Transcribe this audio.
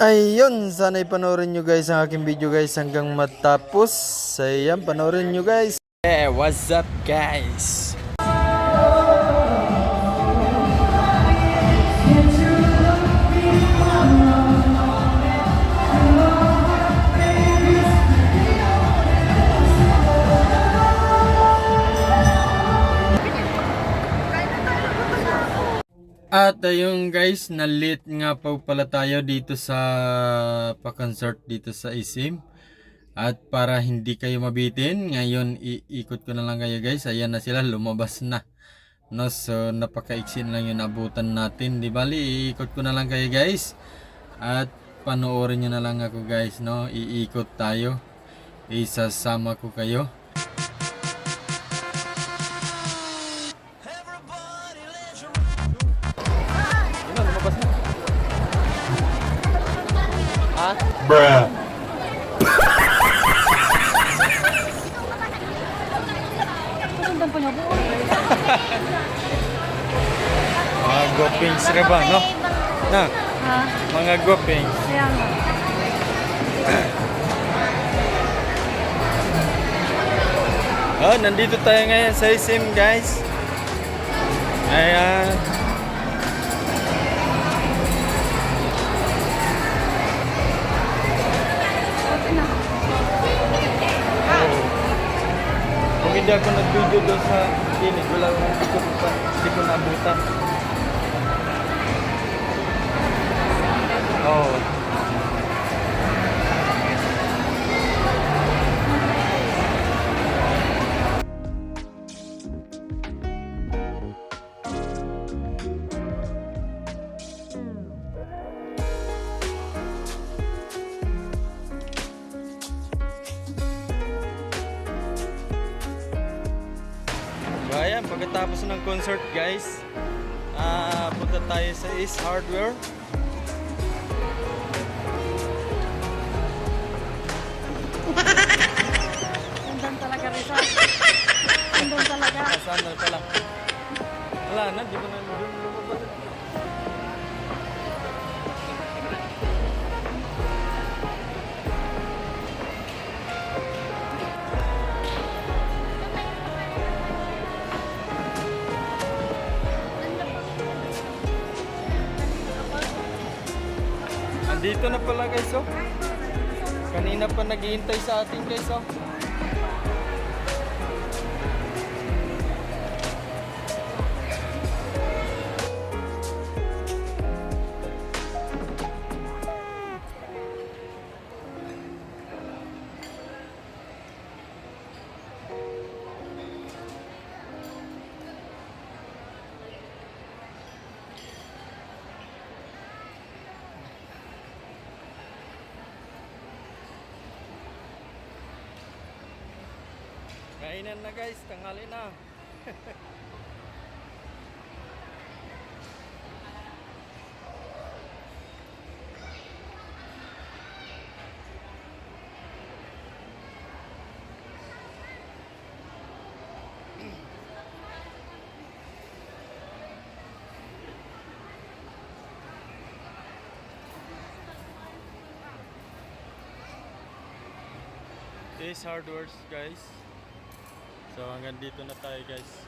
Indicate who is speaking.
Speaker 1: Ayun, sana'y panoorin nyo guys ang aking video guys hanggang matapos. Ayan, panoorin nyo guys. Hey, what's up guys? At ayun guys, na-late nga po pala tayo dito sa pa-concert dito sa Isim. At para hindi kayo mabitin, ngayon iikot ko na lang kayo guys. Ayan na sila, lumabas na. No, so napakaiksin lang yung abutan natin. Di bali, iikot ko na lang kayo guys. At panoorin nyo na lang ako guys, no. Iikot tayo. Isasama ko kayo. Lumabas na. Ha? Bruh. Mga gopings ka ba, no? Na?
Speaker 2: Ha?
Speaker 1: Mga gopings.
Speaker 2: Kaya nga.
Speaker 1: Oh, nandito tayo ngayon sa Isim, guys. Ayan. Kung hindi ako nag-video doon sa clinic, wala akong ikot pa. Hindi ko nabutan. Oh. So ayan, pagkatapos ng concert guys, punta tayo sa Ace Hardware.
Speaker 2: Nandun talaga Risa. Nandun talaga.
Speaker 1: Saan na pala? Wala na, di ba na lumabas? Andito na pala guys, oh. Kanina pa naghihintay sa atin guys, oh. Kainan na guys, tanghali na. Ace Hardware guys. So hanggang dito na tayo guys.